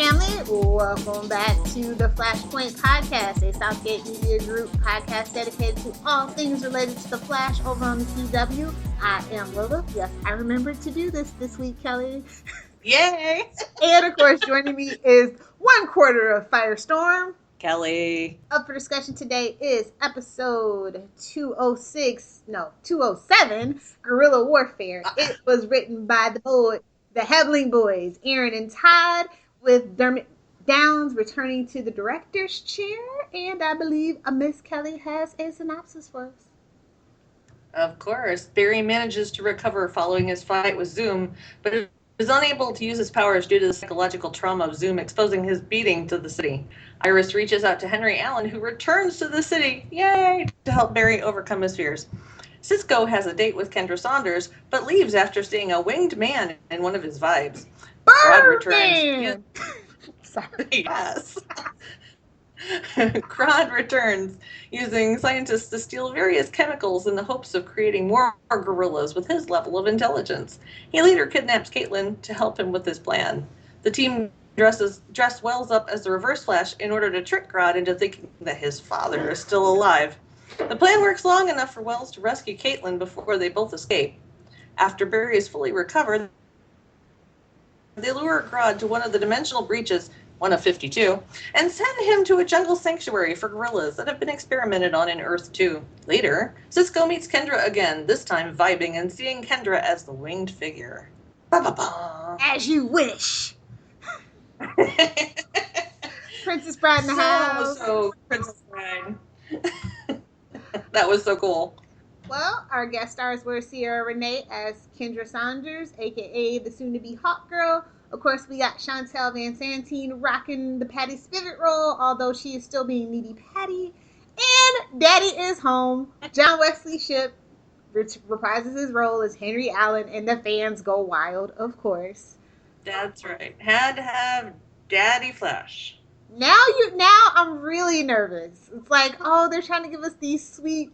family. Welcome back to the Flashpoint podcast, a Southgate Media Group podcast dedicated to all things related to the Flash over on the CW. I am Lola. Yes, I remembered to do this week, Kelly. Yay! And of course, joining me is 1/4 of Firestorm. Kelly. Up for discussion today is episode 207, Guerrilla Warfare. It was written by the Hebling boys, Aaron and Todd, with Dermot Downs returning to the director's chair. And I believe Miss Kelly has a synopsis for us. Of course. Barry manages to recover following his fight with Zoom, but is unable to use his powers due to the psychological trauma of Zoom exposing his beating to the city. Iris reaches out to Henry Allen, who returns to the city, yay, to help Barry overcome his fears. Cisco has a date with Kendra Saunders, but leaves after seeing a winged man in one of his vibes. Grodd returns. Sorry. Yes. Grodd returns, using scientists to steal various chemicals in the hopes of creating more gorillas with his level of intelligence. He later kidnaps Caitlin to help him with his plan. The team dress Wells up as the Reverse Flash in order to trick Grodd into thinking that his father is still alive. The plan works long enough for Wells to rescue Caitlin before they both escape. After Barry is fully recovered, they lure Grodd to one of the dimensional breaches, one of 52, and send him to a jungle sanctuary for gorillas that have been experimented on in Earth 2. Later, Cisco meets Kendra again, this time vibing and seeing Kendra as the winged figure. Ba-ba-ba. As you wish. Princess Bride in the house. So Princess Bride. That was so cool. Well, our guest stars were Sierra Renee as Kendra Saunders, a.k.a. the soon-to-be Hawk Girl. Of course, we got Chantel Van Santine rocking the Patty Spivot role, although she is still being needy Patty. And Daddy is home. John Wesley Shipp reprises his role as Henry Allen, and the fans go wild, of course. That's right. Had to have Daddy Flash. Now I'm really nervous. It's like, oh, they're trying to give us these sweet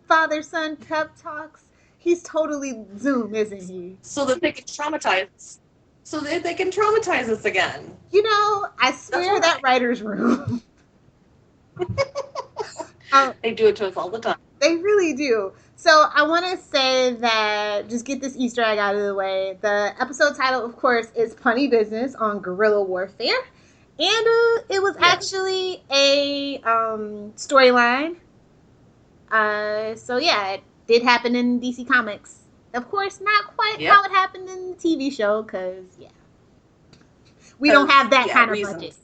father-son pep talks. He's totally Zoom, isn't he? So that they can traumatize. So that they can traumatize us again. You know, I swear that writer's room. They do it to us all the time. They really do. So I want to say that, just get this Easter egg out of the way. The episode title, of course, is Punny Business on Guerrilla Warfare. And it was actually a storyline. So yeah, it did happen in DC Comics. Of course, not quite how it happened in the TV show, because, we don't have that kind of budget.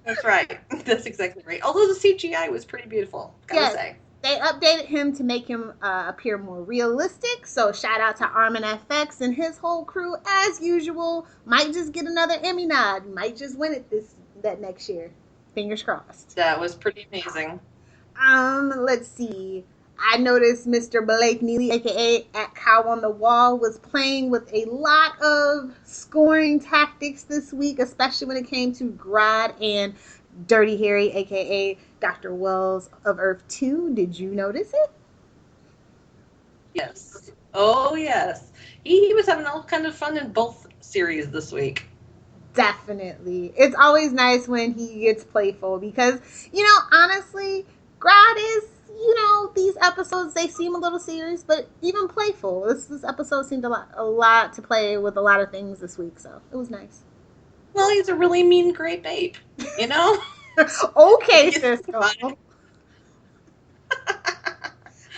That's right. That's exactly right. Although the CGI was pretty beautiful, gotta say. They updated him to make him appear more realistic, so shout out to Armin FX and his whole crew, as usual. Might just get another Emmy nod. Might just win it that next year. Fingers crossed. That was pretty amazing. Let's see. I noticed Mr. Blake Neely, a.k.a. at Cow on the Wall, was playing with a lot of scoring tactics this week, especially when it came to Grodd and Dirty Harry, a.k.a. Dr. Wells of Earth 2. Did you notice it? Yes. Oh, yes. He was having all kind of fun in both series this week. Definitely. It's always nice when he gets playful because, honestly, Grodd is, these episodes, they seem a little serious, but even playful. This episode seemed a lot to play with a lot of things this week, so it was nice. Well, he's a really mean gray babe, Okay, Cisco.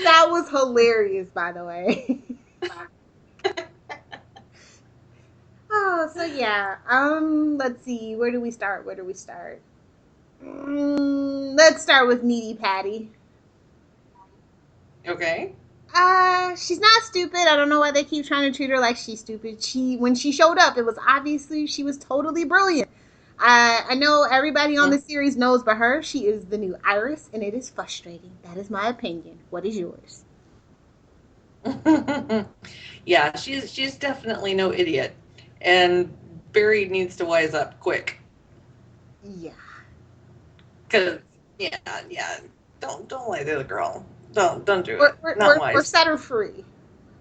That was hilarious, by the way. Oh, so yeah. Let's see. Where do we start? Let's start with needy Patty. Okay. She's not stupid. I don't know why they keep trying to treat her like she's stupid. When she showed up, it was obviously she was totally brilliant. I know everybody on the series knows, but her, she is the new Iris, and it is frustrating. That is my opinion. What is yours? Yeah, she's definitely no idiot, and Barry needs to wise up quick. Yeah. Cause don't lie to the girl. Don't do it. Or set her free,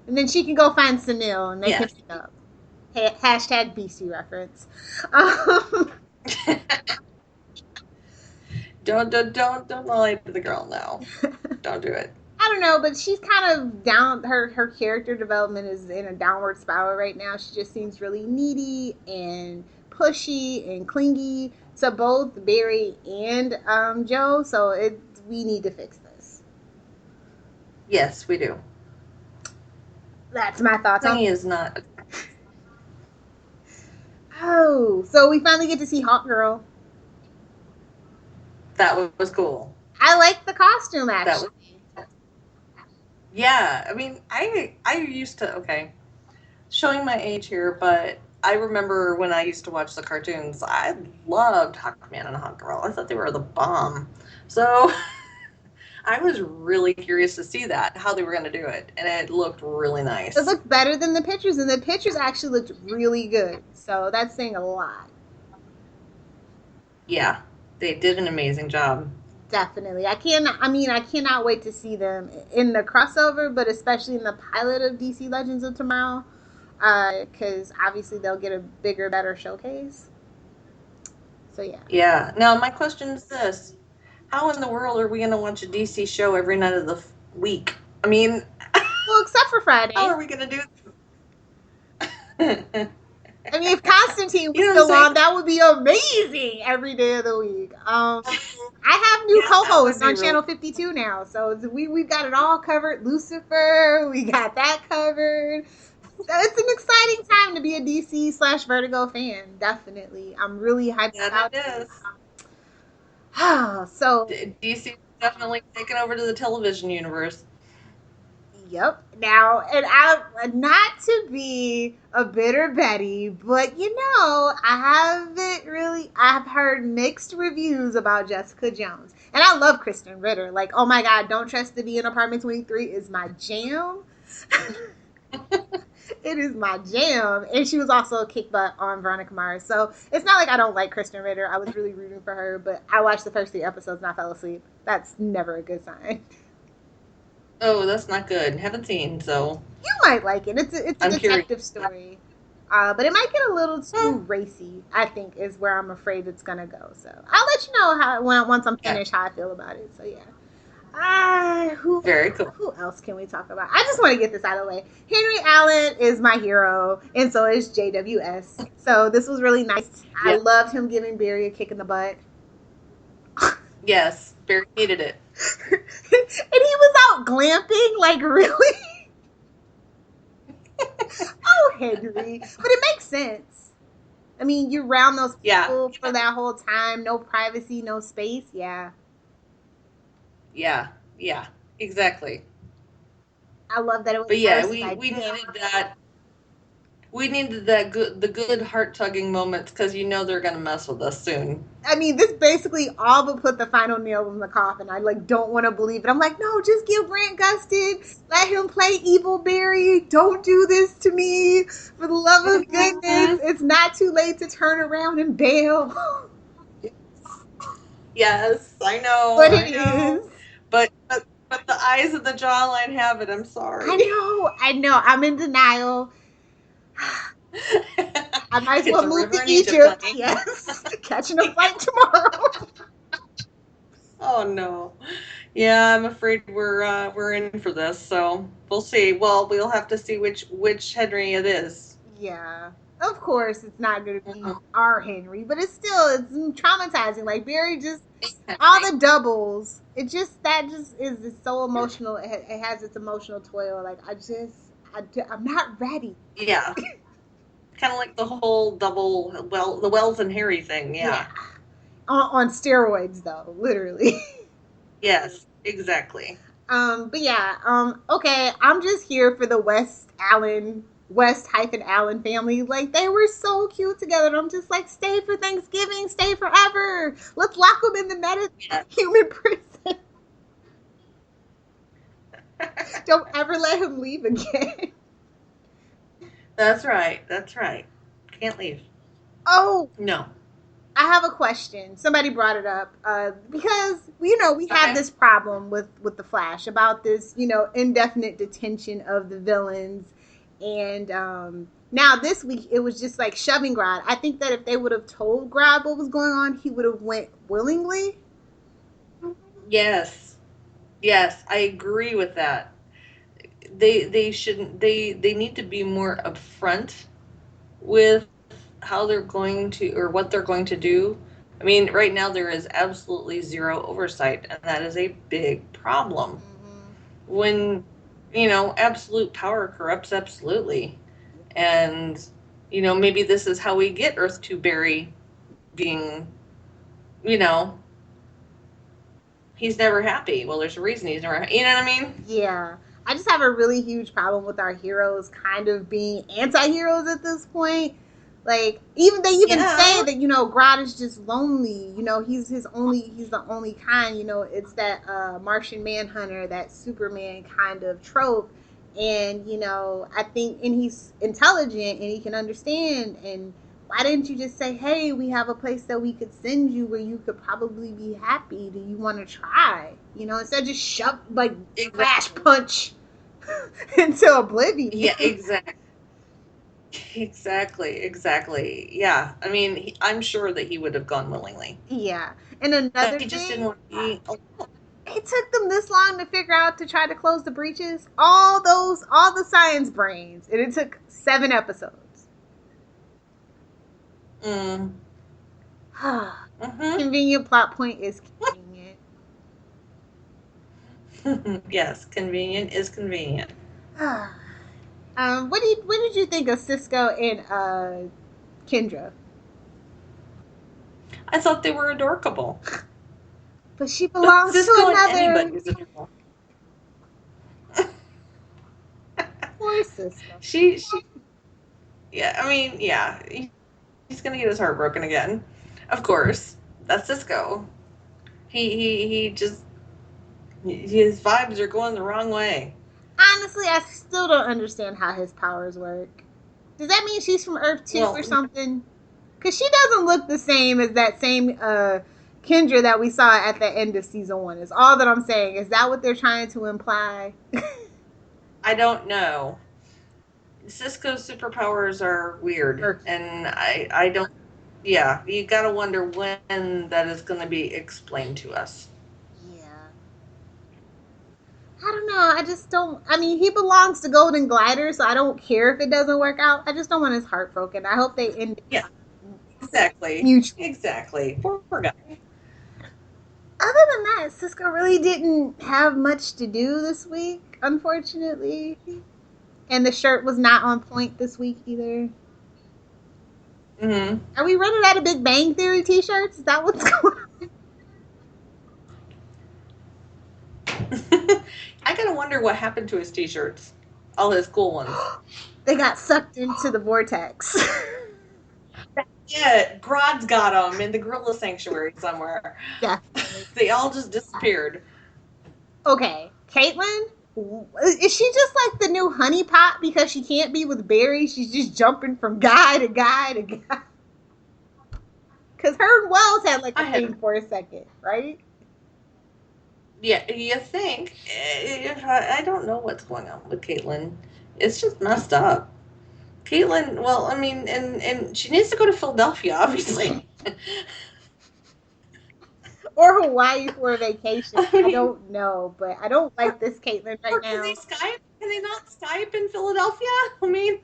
and then she can go find Sunil, and they can pick up. Hashtag BC reference. Um, Don't lie to the girl now. Don't do it. I don't know, but she's kind of down. Her character development is in a downward spiral right now. She just seems really needy and pushy and clingy to both Barry and Joe. So we need to fix this. Yes, we do. That's my thoughts on. Clingy is not. Oh, so we finally get to see Hawk Girl. That was cool. I like the costume actually. Yeah, I mean, I used to, okay, showing my age here, but I remember when I used to watch the cartoons, I loved Hawkman and Hawkgirl. I thought they were the bomb. So I was really curious to see that, how they were going to do it, and it looked really nice. It looked better than the pictures, and the pictures actually looked really good. So that's saying a lot. Yeah, they did an amazing job. Definitely. I cannot wait to see them in the crossover, but especially in the pilot of DC Legends of Tomorrow, because obviously they'll get a bigger, better showcase. So yeah. Yeah. Now my question is this: how in the world are we going to watch a DC show every night of the week? I mean, well, except for Friday. How are we going to do this? I mean, if Constantine was still on, that would be amazing every day of the week. I have new co-hosts on Channel 52 now, so we've got it all covered. Lucifer, we got that covered. So it's an exciting time to be a DC/Vertigo fan. Definitely, I'm really hyped about it. So DC is definitely taking over to the television universe. Yep. Now, and I not to be a bitter Betty, but I've heard mixed reviews about Jessica Jones. And I love Kristen Ritter. Like, oh my God, Don't Trust to Be in Apartment 23 is my jam. It is my jam. And she was also a kick butt on Veronica Mars. So it's not like I don't like Kristen Ritter. I was really rooting for her, but I watched the first 3 episodes and I fell asleep. That's never a good sign. Oh, that's not good. Haven't seen, so you might like it. It's a detective story, but it might get a little too racy. I think is where I'm afraid it's gonna go. So I'll let you know once I'm finished how I feel about it. So yeah. Very cool. Who else can we talk about? I just want to get this out of the way. Henry Allen is my hero, and so is JWS. So this was really nice. Yep. I loved him giving Barry a kick in the butt. Yes, Barry needed it. And he was out glamping, like, really? Oh, Henry. But it makes sense. I mean, you're around those people for that whole time. No privacy, no space. Yeah. Yeah, exactly. I love that it was. But yeah, we needed that. We needed the good heart-tugging moments because they're gonna mess with us soon. I mean, this basically all but put the final nail in the coffin. I don't want to believe it. I'm like, no, just give Grant Gustin. Let him play Evil Barry. Don't do this to me. For the love of goodness, it's not too late to turn around and bail. Yes, I know. But it is. But the eyes of the jawline have it. I'm sorry. I know. I'm in denial. I might as well move to Egypt. Yes. Catching a flight tomorrow. Oh no. Yeah, I'm afraid we're in for this, so we'll see. Well, we'll have to see which Henry it is. Yeah. Of course it's not gonna be our Henry, but it's traumatizing. Like Barry just all the doubles. It just is so emotional. It has its emotional toil. Like I'm not ready. Yeah. Kind of like the whole double, the Wells and Harry thing, yeah. On steroids, though, literally. Yes, exactly. But yeah, okay, I'm just here for the West-Allen family. Like, they were so cute together. And I'm just like, stay for Thanksgiving, stay forever. Let's lock them in the human prison. Don't ever let him leave again. That's right. Can't leave. Oh. No. I have a question. Somebody brought it up because, we have this problem with the Flash about this, indefinite detention of the villains. And Now this week it was just like shoving Grodd. I think that if they would have told Grodd what was going on, he would have went willingly. Yes. Yes, I agree with that. They shouldn't they need to be more upfront with how they're going to or what they're going to do. I mean, right now there is absolutely zero oversight, and that is a big problem. Mm-hmm. When, absolute power corrupts absolutely. And, maybe this is how we get Earth 2 Barry being, you know, he's never happy. Well, there's a reason he's never happy. You know what I mean? Yeah. I just have a really huge problem with our heroes kind of being anti-heroes at this point. Like, even they even say that, Grodd is just lonely. He's the only kind, it's that Martian Manhunter, that Superman kind of trope. And, I think, and he's intelligent and he can understand. And why didn't you just say, hey, we have a place that we could send you where you could probably be happy? Do you want to try? Instead of just shove, like, flash punch into oblivion. Yeah, exactly. Exactly. Yeah. I mean, I'm sure that he would have gone willingly. Yeah. And another he just thing, didn't want to be alone. It took them this long to figure out to try to close the breaches. All the science brains. And it took 7 episodes. Convenient plot point is convenient. Yes, convenient is convenient. What did you think of Cisco and Kendra? I thought they were adorable. But she belongs Cisco to another. And anybody's adorable. Poor Cisco. She. Yeah, I mean, yeah, he's gonna get his heart broken again. Of course, that's Cisco. He just his vibes are going the wrong way. Honestly, I still don't understand how his powers work. Does that mean she's from Earth 2 or something? Because she doesn't look the same as that same Kendra that we saw at the end of season 1. Is all that I'm saying. Is that what they're trying to imply? I don't know. Cisco's superpowers are weird, and I don't. Yeah, you gotta wonder when that is going to be explained to us. Yeah. I don't know. I just don't. I mean, he belongs to Golden Glider, so I don't care if it doesn't work out. I just don't want his heart broken. I hope they end. Yeah. Exactly. Mutual. Exactly. Poor guy. Other than that, Cisco really didn't have much to do this week, unfortunately. And the shirt was not on point this week either. Mm-hmm. Are we running out of Big Bang Theory t-shirts? Is that what's going on? I gotta wonder what happened to his t-shirts. All his cool ones. They got sucked into the vortex. Yeah, Grodd's got them in the gorilla sanctuary somewhere. Yeah. They all just disappeared. Okay, Caitlin? Is she just like the new honeypot because she can't be with Barry? She's just jumping from guy to guy to guy. Because her and Wells had like a thing for a second, right? Yeah, you think. I don't know what's going on with Caitlin. It's just messed up. Caitlin, well, I mean, and she needs to go to Philadelphia, obviously. Or Hawaii for a vacation. I don't know, but I don't like this Caitlin right now. Can they Skype? Can they not Skype in Philadelphia? I mean,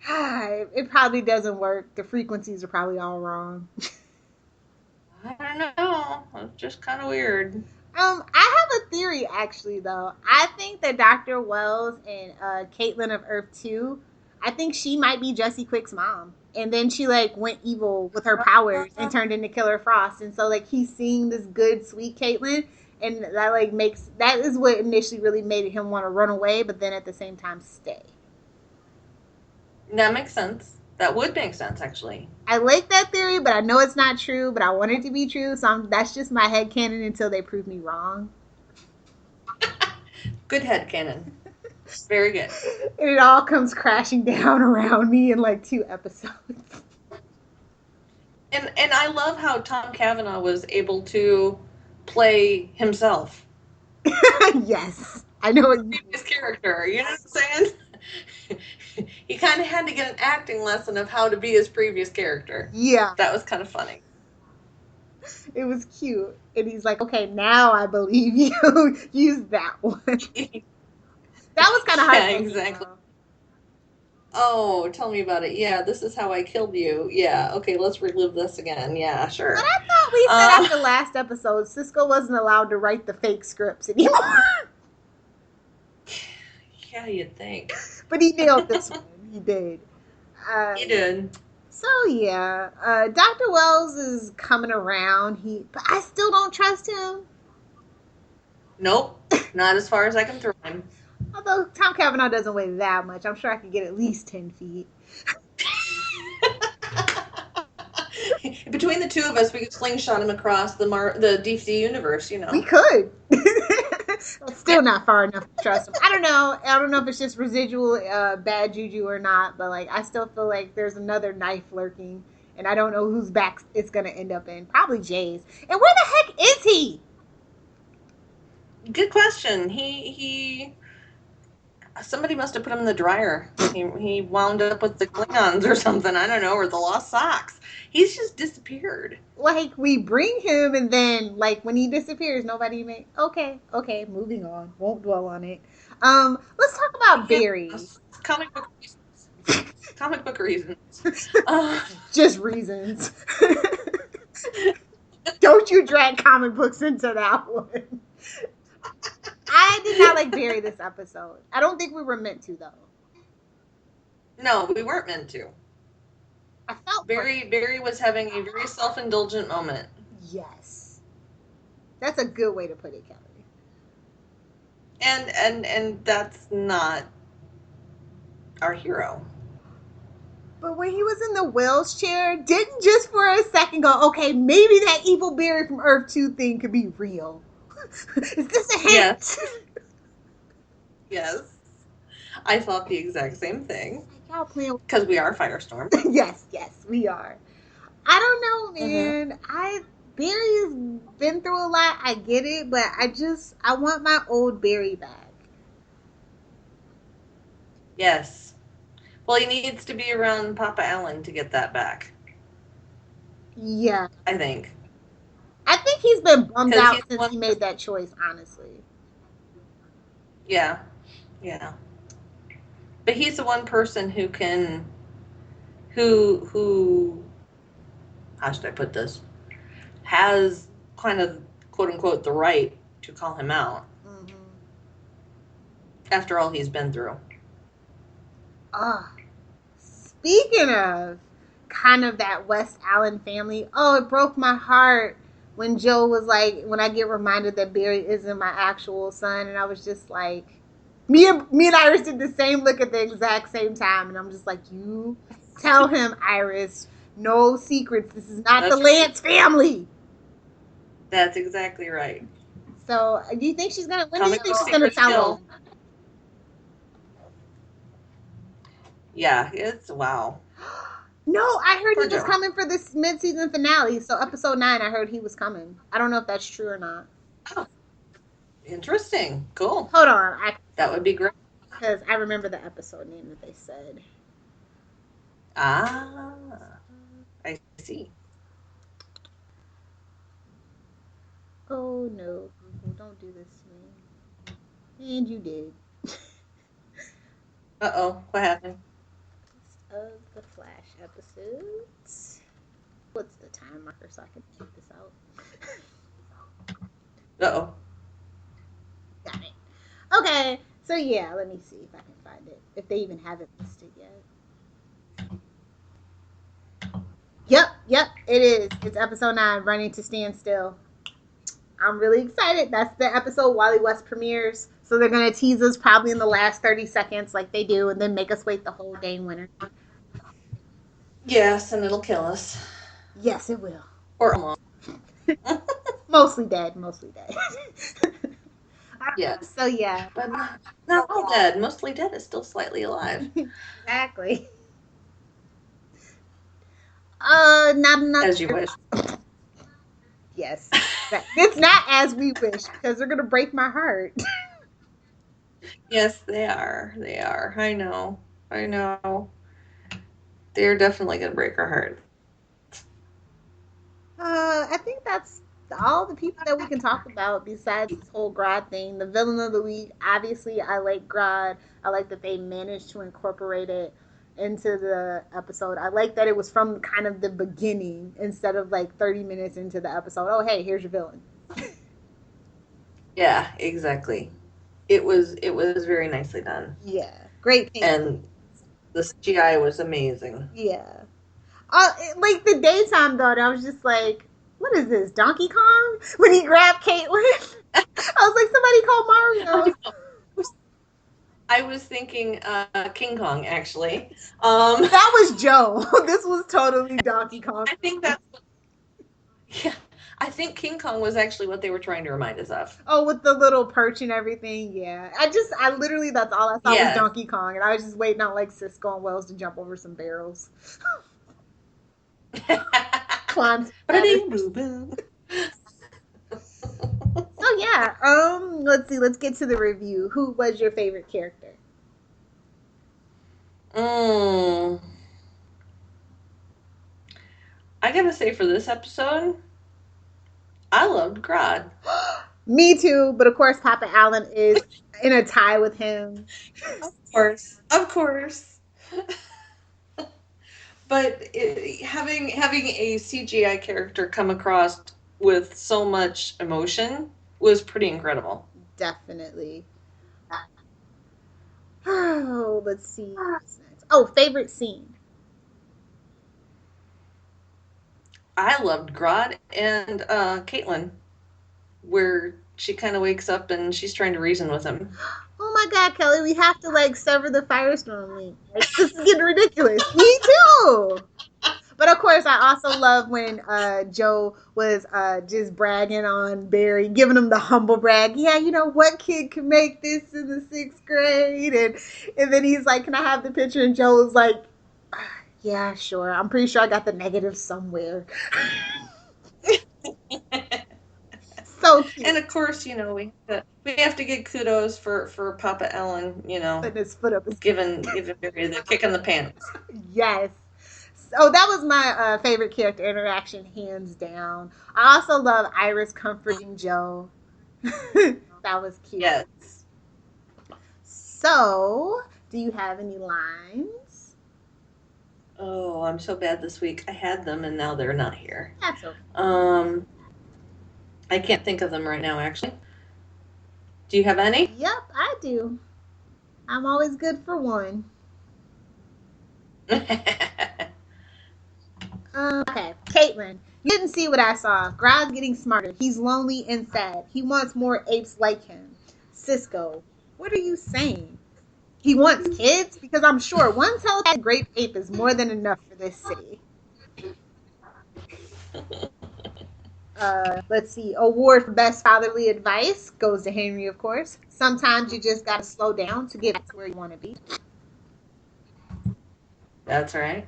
It probably doesn't work. The frequencies are probably all wrong. I don't know. It's just kind of weird. I have a theory, actually, though. I think that Dr. Wells and Caitlin of Earth 2, I think she might be Jesse Quick's mom. And then she, like, went evil with her powers and turned into Killer Frost. And so, like, he's seeing this good, sweet Caitlin. And that, like, that is what initially really made him want to run away, but then at the same time stay. That makes sense. That would make sense, actually. I like that theory, but I know it's not true, but I want it to be true. So that's just my headcanon until they prove me wrong. Good headcanon. Very good. And it all comes crashing down around me in like 2 episodes. And I love how Tom Cavanaugh was able to play himself. Yes. I know what you mean. His character, you know what I'm saying? he kind of had to get an acting lesson of how to be his previous character. Yeah. That was kind of funny. It was cute. And he's like, okay, now I believe you. Use that one. That was kind of heartbreaking. Yeah, exactly. Oh, tell me about it. Yeah, this is how I killed you. Yeah, okay, let's relive this again. Yeah, sure. But I thought we said after last episode, Cisco wasn't allowed to write the fake scripts anymore. Yeah, you'd think. But he nailed this one. He did. He did. So yeah, Dr. Wells is coming around. But I still don't trust him. Nope, not as far as I can throw him. Although Tom Cavanaugh doesn't weigh that much, I'm sure I could get at least 10 feet. Between the two of us, we could slingshot him across the DC universe, you know. We could. Still not far enough to trust him. I don't know if it's just residual bad juju or not, but like I still feel like there's another knife lurking, and I don't know whose back it's gonna end up in. Probably Jay's. And where the heck is he? Good question. He somebody must have put him in the dryer. He wound up with the Klingons or something. I don't know, or the Lost Socks. He's just disappeared. Like, we bring him, and then, like, when he disappears, nobody may... Okay, moving on. Won't dwell on it. Let's talk about Barry. Comic book reasons. Comic book reasons. Just reasons. Don't you drag comic books into that one. I did not like Barry this episode. I don't think we were meant to, though. No, we weren't meant to. I felt Barry was having a very self-indulgent moment. Yes. That's a good way to put it, Kelly. And that's not our hero. But when he was in the Wells chair, didn't just for a second go, okay, maybe that evil Barry from Earth 2 thing could be real. Is this a hint? Yes. Yes. I thought the exact same thing. Because we are Firestorm. Yes, we are. I don't know, man. Barry's been through a lot. I get it, but I want my old Barry back. Yes. Well, he needs to be around Papa Allen to get that back. Yeah. I think he's been bummed out since he made that choice, honestly. Yeah. Yeah. But he's the one person who how should I put this? Has kind of, quote unquote, the right to call him out. Mm-hmm. After all he's been through. Speaking of kind of that West Allen family, it broke my heart when Joe was like, when I get reminded that Barry isn't my actual son, and I was just like, me and Iris did the same look at the exact same time, and I'm just like, you tell him, Iris, no secrets. This is not the Lance family. That's exactly right. So, do you think she's gonna? When do you think she's gonna tell him? Yeah, it's wow. No, I heard he was coming for this mid-season finale. So episode 9, I heard he was coming. I don't know if that's true or not. Oh, interesting. Cool. Hold on. That would be great. Because I remember the episode name that they said. Ah, I see. Oh, no. Don't do this to me. And you did. Uh-oh. What happened? Of the Flash episodes. What's the time marker so I can check this out? Uh-oh. Got it. Okay, so yeah, let me see if I can find it. If they even have it listed yet. Yep, it is. It's episode 9, Running to Stand Still. I'm really excited. That's the episode Wally West premieres. So they're going to tease us probably in the last 30 seconds like they do, and then make us wait the whole dang winter. Yes, and it'll kill us. Yes, it will. Or almost. Mostly dead. Yes. So yeah. But not all dead. Mostly dead is still slightly alive. Exactly. Not enough. As you wish. Yes. It's not as we wish, because they're going to break my heart. Yes, they are. I know. I know. They're definitely going to break our hearts. I think that's all the people that we can talk about besides this whole Grodd thing. The villain of the week, obviously, I like Grodd. I like that they managed to incorporate it into the episode. I like that it was from kind of the beginning instead of like 30 minutes into the episode. Oh, hey, here's your villain. Yeah, exactly. It was very nicely done. Yeah, great paint. And the CGI was amazing. Yeah. Like the daytime though, I was just like, what is this, Donkey Kong? When he grabbed Caitlyn, I was like, somebody called Mario. I was thinking King Kong, actually. That was Joe. This was totally Donkey Kong. I think that's yeah. I think King Kong was actually what they were trying to remind us of. Oh, with the little perch and everything. Yeah. I literally, that's all I saw was Donkey Kong. And I was just waiting on like Cisco and Wells to jump over some barrels. Climb. So yeah. Let's see. Let's get to the review. Who was your favorite character? I gotta say, for this episode, I loved Grodd. Me too, but of course Papa Allen is in a tie with him. Of course. But having a CGI character come across with so much emotion was pretty incredible. Definitely. Oh, let's see what's next. Oh, favorite scene. I loved Grodd and Caitlyn, where she kind of wakes up and she's trying to reason with him. Oh my God, Kelly, we have to like sever the Firestorm link. Like, this is getting ridiculous. Me too. But of course, I also love when Joe was just bragging on Barry, giving him the humble brag. Yeah, you know, what kid can make this in the 6th grade? And then he's like, can I have the picture? And Joe was like, yeah, sure. I'm pretty sure I got the negative somewhere. So cute. And of course, you know, we have to give kudos for Papa Allen, you know, putting his foot up his giving Barry the kick in the pants. Yes. So that was my favorite character interaction, hands down. I also love Iris comforting Joe. That was cute. Yes. So, do you have any lines? Oh, I'm so bad this week. I had them and now they're not here. That's okay. I can't think of them right now, actually. Do you have any? Yep, I do. I'm always good for one. Okay, Caitlyn. You didn't see what I saw. Grodd's getting smarter. He's lonely and sad. He wants more apes like him. Cisco, what are you saying? He wants kids? Because I'm sure one telepathic grape ape is more than enough for this city. Let's see. Award for best fatherly advice goes to Henry, of course. Sometimes you just gotta slow down to get to where you want to be. That's right.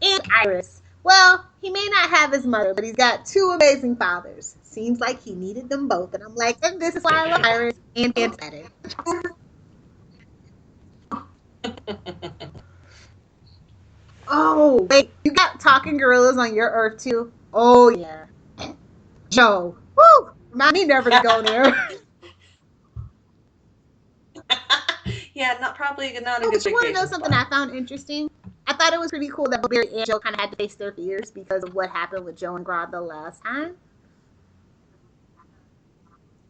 And Iris. Well, he may not have his mother, but he's got 2 amazing fathers. Seems like he needed them both. And I'm like, and this is why I love Iris and better. Oh, wait. You got talking gorillas on your Earth, too? Oh, yeah. Joe. Woo! Remind me never to go there. Yeah, not a good You want to know something I found interesting? I thought it was pretty cool that Barry and Joe kind of had to face their fears because of what happened with Joe and Grodd the last time.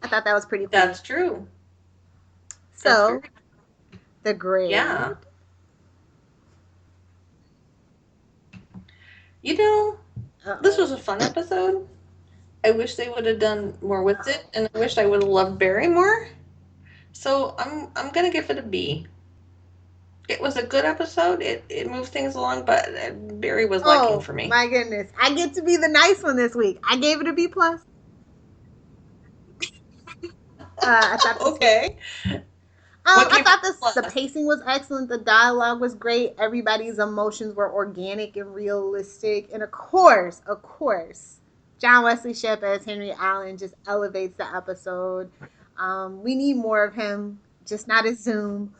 I thought that was pretty cool. That's true. So, the grade. Yeah. You know, this was a fun episode. I wish they would have done more with it, and I wish I would have loved Barry more. So I'm gonna give it a B. It was a good episode. It moved things along, but Barry was lacking for me. My goodness, I get to be the nice one this week. I gave it a B plus. I thought okay. I thought the pacing was excellent. The dialogue was great. Everybody's emotions were organic and realistic, and of course, John Wesley Shipp as Henry Allen just elevates the episode. We need more of him, just not as Zoom.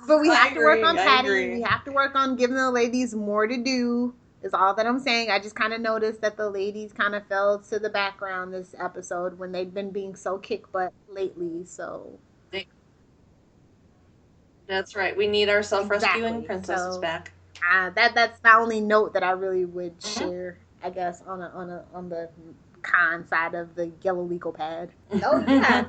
But we have to work on I Patty. agree. We have to work on giving the ladies more to do. Is all that I'm saying. I just kind of noticed that the ladies kind of fell to the background this episode when they've been being so kick butt lately. So That's right. We need our self-rescuing exactly. princesses So back. that's my only note that I really would Mm-hmm. share. I guess on the con side of the yellow legal pad. So yeah,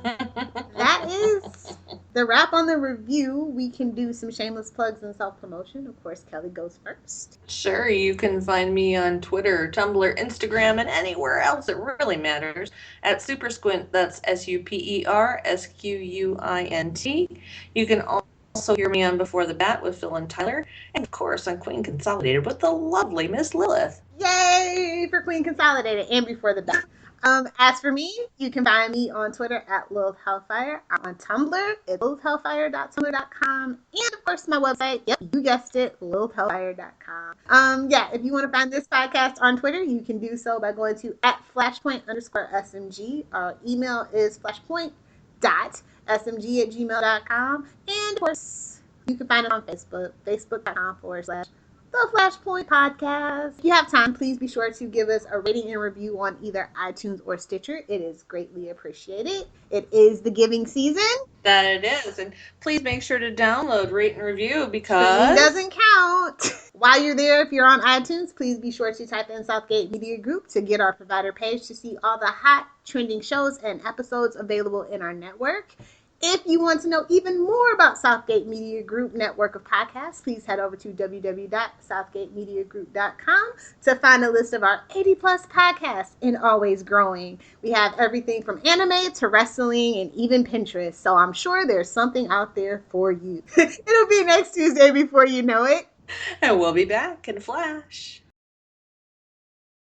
that is the wrap on the review. We can do some shameless plugs and self promotion. Of course, Kelly goes first. Sure, you can find me on Twitter, Tumblr, Instagram, and anywhere else it really matters at Supersquint. That's SuperSquint. You can also hear me on Before the Bat with Phil and Tyler, and of course on Queen Consolidated with the lovely Miss Lilith. Yay for Queen Consolidated and Before the Bat. As for me, you can find me on Twitter at Lilith Hellfire. I'm on Tumblr at lilithhellfire.tumblr.com. And of course, my website, yep, you guessed it, lilithhellfire.com. Yeah, if you want to find this podcast on Twitter, you can do so by going to at flashpoint_SMG. Our email is flashpoint.smg@gmail.com. And of course, you can find it on Facebook, facebook.com/the Flashpoint Podcast. If you have time, please be sure to give us a rating and review on either iTunes or Stitcher. It is greatly appreciated. It is the giving season. That it is. And please make sure to download, rate, and review because streaming doesn't count. While you're there, if you're on iTunes, please be sure to type in Southgate Media Group to get our provider page to see all the hot trending shows and episodes available in our network. If you want to know even more about Southgate Media Group network of podcasts, please head over to www.southgatemediagroup.com to find a list of our 80 plus podcasts and always growing. We have everything from anime to wrestling and even Pinterest, so I'm sure there's something out there for you. It'll be next Tuesday before you know it. And we'll be back in a flash.